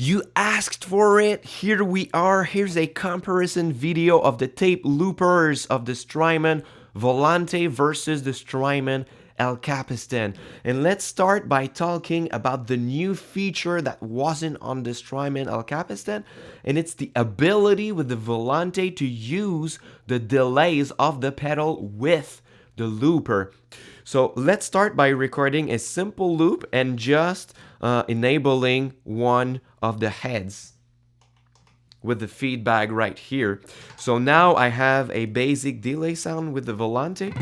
You asked for it, here we are. Here's a comparison video of the tape loopers of the Strymon Volante versus the Strymon El Capistan. And let's start by talking about the new feature that wasn't on the Strymon El Capistan, and it's the ability with the Volante to use the delays of the pedal with the looper. So let's start by recording a simple loop and just enabling one of the heads with the feedback right here. So now I have a basic delay sound with the Volante.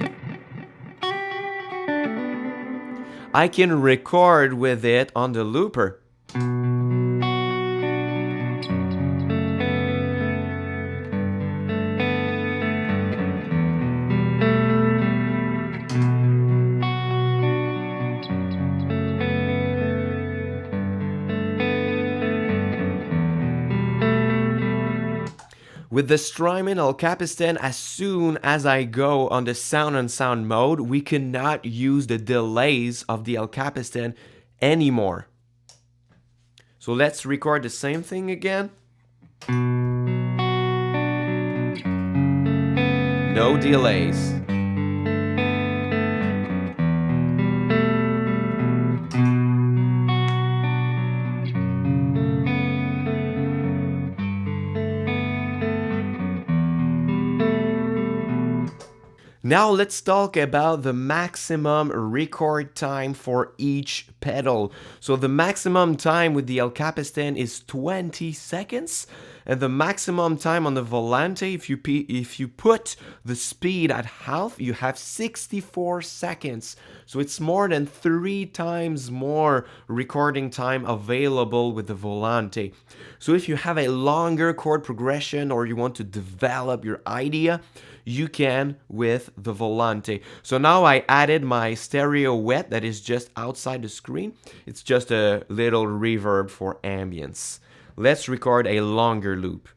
I can record with it on the looper. With the Strymon El Capistan, as soon as I go on the sound on sound mode, we cannot use the delays of the El Capistan anymore. So let's record the same thing again. No delays. Now let's talk about the maximum record time for each pedal. So the maximum time with the El Capistan is 20 seconds, and the maximum time on the Volante, if you put the speed at half, you have 64 seconds. So it's more than 3 times more recording time available with the Volante. So if you have a longer chord progression or you want to develop your idea, you can with the Volante. So now I added my stereo wet that is just outside the screen. It's just a little reverb for ambience. Let's record a longer loop.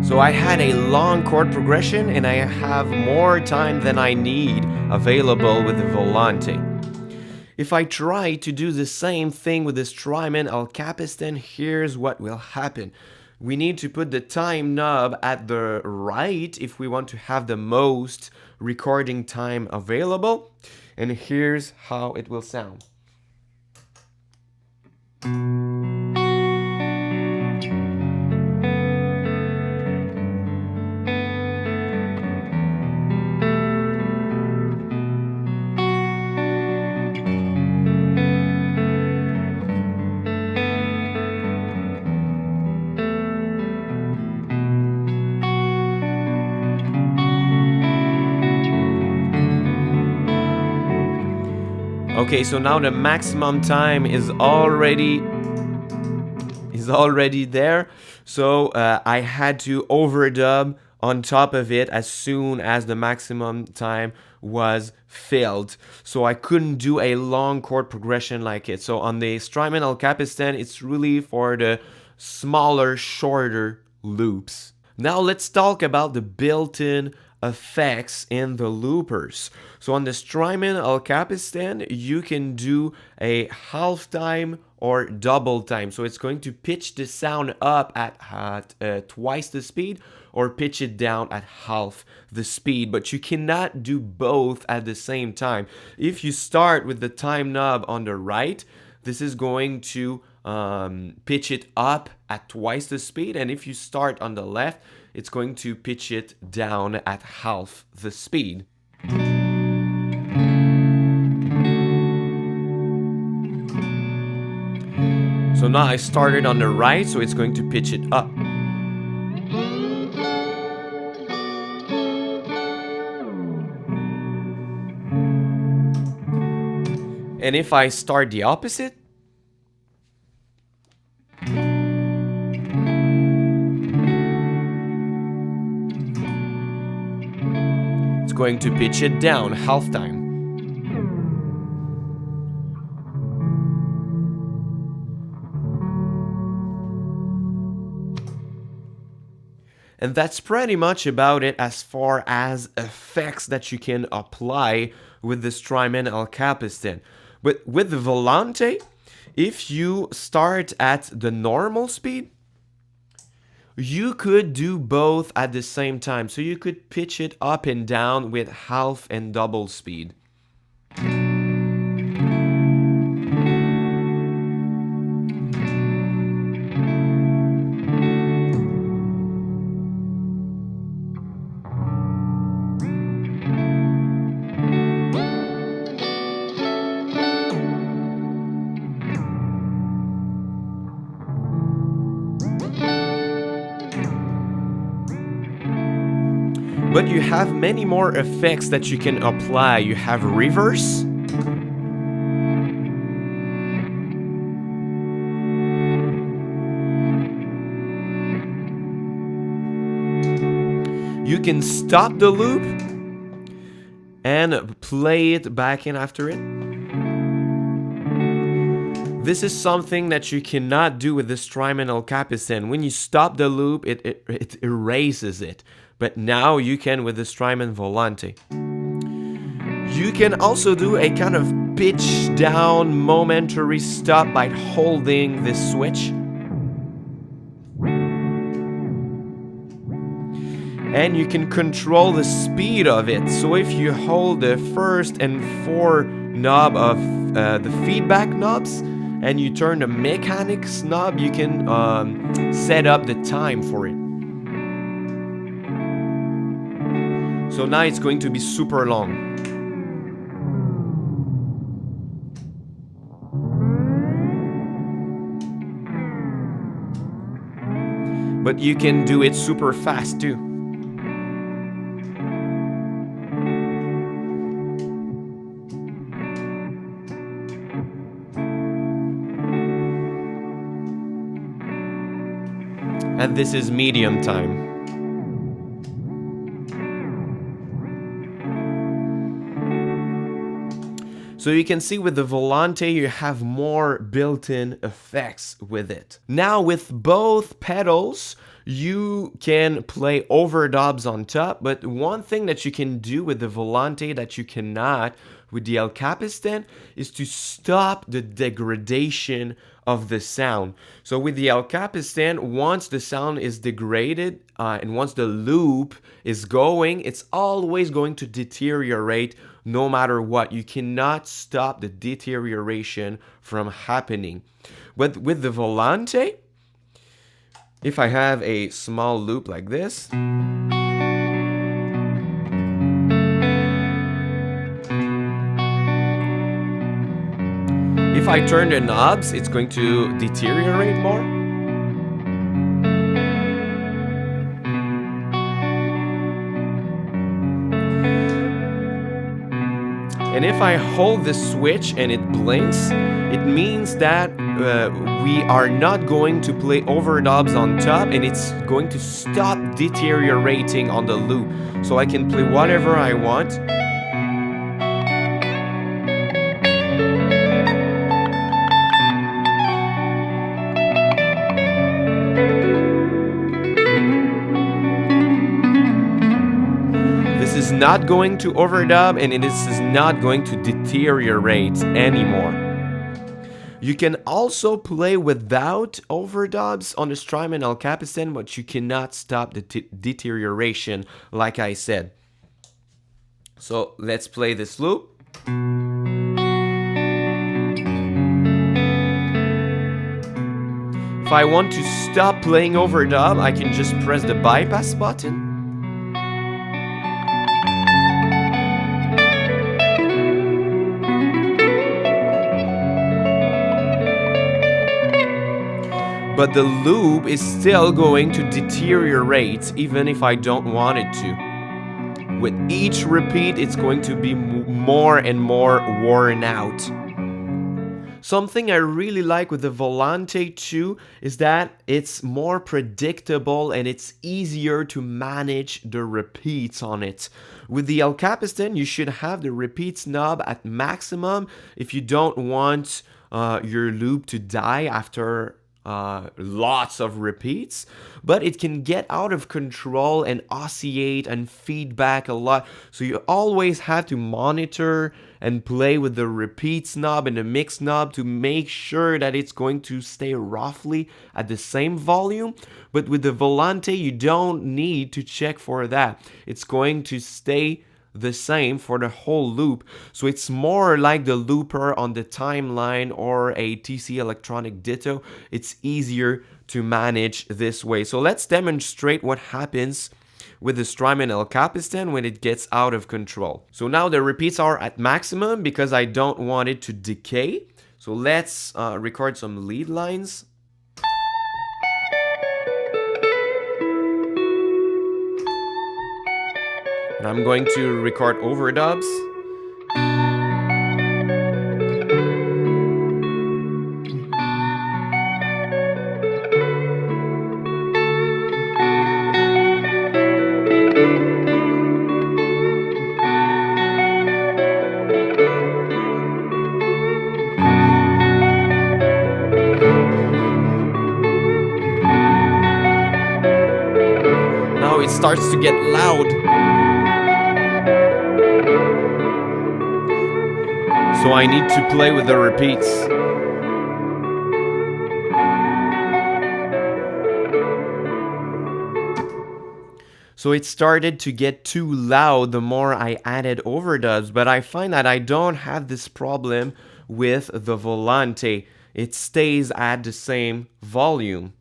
So I had a long chord progression and I have more time than I need available with the Volante. If I try to do the same thing with the Strymon El Capistan, here's what will happen. We need to put the time knob at the right if we want to have the most recording time available. And here's how it will sound. Okay, so now the maximum time is already there. So I had to overdub on top of it as soon as the maximum time was filled. So I couldn't do a long chord progression like it. So on the Strymon El Capistan, it's really for the smaller, shorter loops. Now let's talk about the built-in effects in the loopers. So on the Strymon El Capistan, you can do a half time or double time. So it's going to pitch the sound up at twice the speed or pitch it down at half the speed, but you cannot do both at the same time. If you start with the time knob on the right, this is going to pitch it up at twice the speed, and if you start on the left, it's going to pitch it down at half the speed. So now I started on the right, so it's going to pitch it up. And if I start the opposite, it's going to pitch it down half time. And that's pretty much about it as far as effects that you can apply with the Strymon El Capistan. But with the Volante, if you start at the normal speed, you could do both at the same time. So you could pitch it up and down with half and double speed. But you have many more effects that you can apply. You have reverse. You can stop the loop and play it back in after it. This is something that you cannot do with the Strymon El Capistan. When you stop the loop, it erases it. But now you can with the Strymon Volante. You can also do a kind of pitch down momentary stop by holding this switch. And you can control the speed of it. So if you hold the first and fourth knob of the feedback knobs and you turn the mechanics knob, you can set up the time for it. So now it's going to be super long. But you can do it super fast too. And this is medium time. So you can see with the Volante you have more built-in effects with it. Now with both pedals you can play overdubs on top, but one thing that you can do with the Volante that you cannot with the El Capistan is to stop the degradation of the sound. So with the El Capistan, once the sound is degraded and once the loop is going, it's always going to deteriorate no matter what. You cannot stop the deterioration from happening. But with the Volante, if I have a small loop like this, if I turn the knobs, it's going to deteriorate more. And if I hold the switch and it blinks, it means that we are not going to play overdubs on top, and it's going to stop deteriorating on the loop. So I can play whatever I want. This is not going to overdub, and this is not going to deteriorate anymore. You can also play without overdubs on the Strymon El Capistan, but you cannot stop the deterioration, like I said. So let's play this loop. If I want to stop playing overdub, I can just press the bypass button. But the loop is still going to deteriorate even if I don't want it to. With each repeat, it's going to be more and more worn out. Something I really like with the Volante too is that it's more predictable and it's easier to manage the repeats on it. With the El Capistan, you should have the repeats knob at maximum if you don't want your loop to die after lots of repeats, but it can get out of control and oscillate and feedback a lot. So you always have to monitor and play with the repeats knob and the mix knob to make sure that it's going to stay roughly at the same volume. But with the Volante, you don't need to check for that. It's going to stay the same for the whole loop. So it's more like the looper on the timeline or a TC electronic ditto. It's easier to manage this way. So let's demonstrate what happens with the Strymon El Capistan when it gets out of control. So now the repeats are at maximum because I don't want it to decay. So let's record some lead lines. And I'm going to record overdubs. Now it starts to get loud. So I need to play with the repeats. So it started to get too loud the more I added overdubs, but I find that I don't have this problem with the Volante. It stays at the same volume.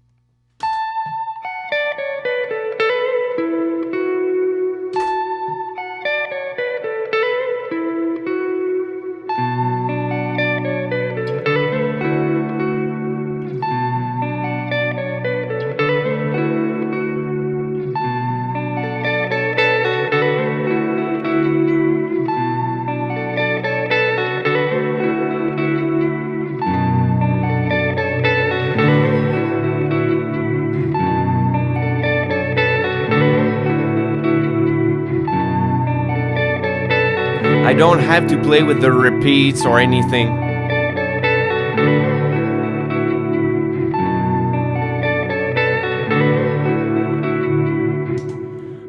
I don't have to play with the repeats or anything.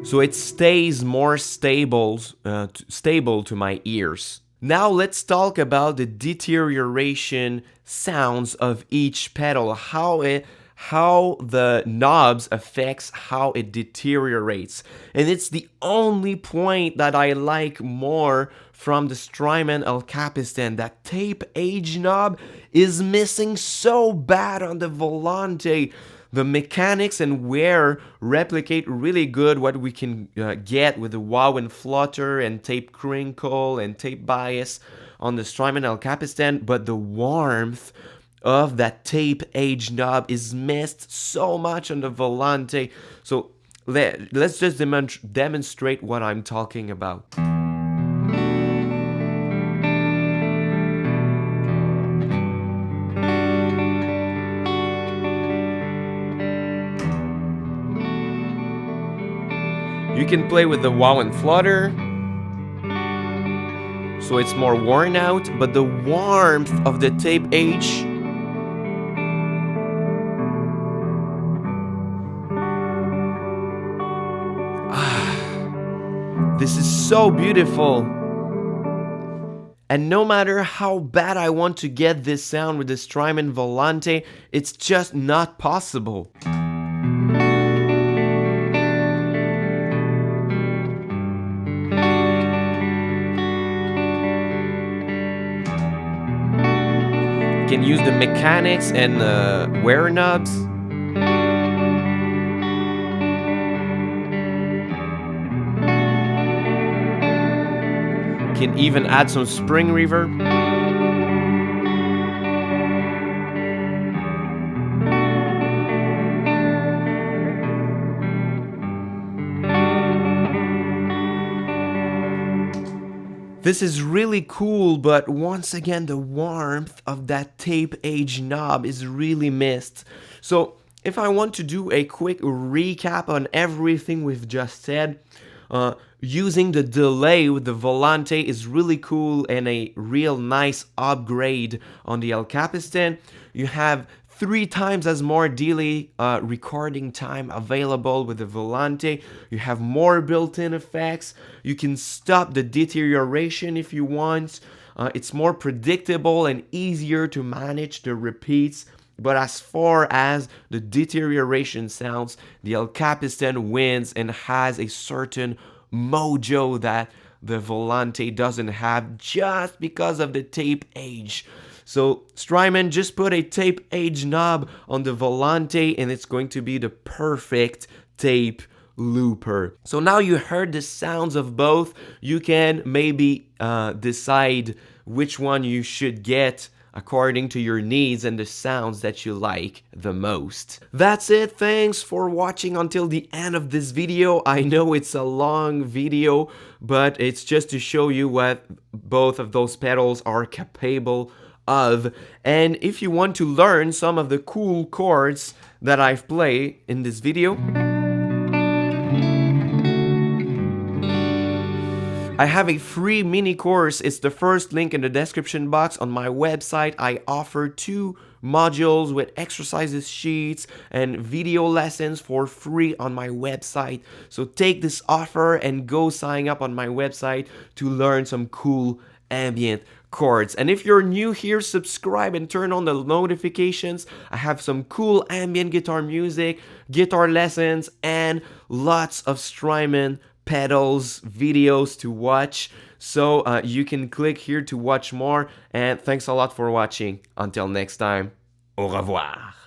So it stays more stable to my ears. Now let's talk about the deterioration sounds of each pedal, how the knobs affects how it deteriorates. And it's the only point that I like more from the Strymon El Capistan. That tape age knob is missing so bad on the Volante. The mechanics and wear replicate really good what we can get with the wow and flutter and tape crinkle and tape bias on the Strymon El Capistan, but the warmth of that tape age knob is missed so much on the Volante. So let's just demonstrate what I'm talking about. You can play with the wow and flutter, so it's more worn out, but the warmth of the tape age this is so beautiful. And no matter how bad I want to get this sound with the Strymon Volante, it's just not possible. You can use the mechanics and wear knobs. can even add some spring reverb. This is really cool, but once again, the warmth of that tape edge knob is really missed. So if I want to do a quick recap on everything we've just said, using the delay with the Volante is really cool and a real nice upgrade on the El Capistan. You have 3 times as more delay recording time available with the Volante. You have more built-in effects. You can stop the deterioration if you want. It's more predictable and easier to manage the repeats. But as far as the deterioration sounds, the El Capistan wins and has a certain mojo that the Volante doesn't have just because of the tape age. So Strymon, just put a tape age knob on the Volante and it's going to be the perfect tape looper. So now you heard the sounds of both, you can maybe decide which one you should get according to your needs and the sounds that you like the most. That's it. Thanks for watching until the end of this video. I know it's a long video, but it's just to show you what both of those pedals are capable of. And if you want to learn some of the cool chords that I've played in this video, I have a free mini course. It's the first link in the description box on my website. I offer 2 modules with exercises sheets and video lessons for free on my website. So take this offer and go sign up on my website to learn some cool ambient chords. And if you're new here, subscribe and turn on the notifications. I have some cool ambient guitar music, guitar lessons, and lots of Strymon pedals videos to watch. So you can click here to watch more. And thanks a lot for watching. Until next time, au revoir.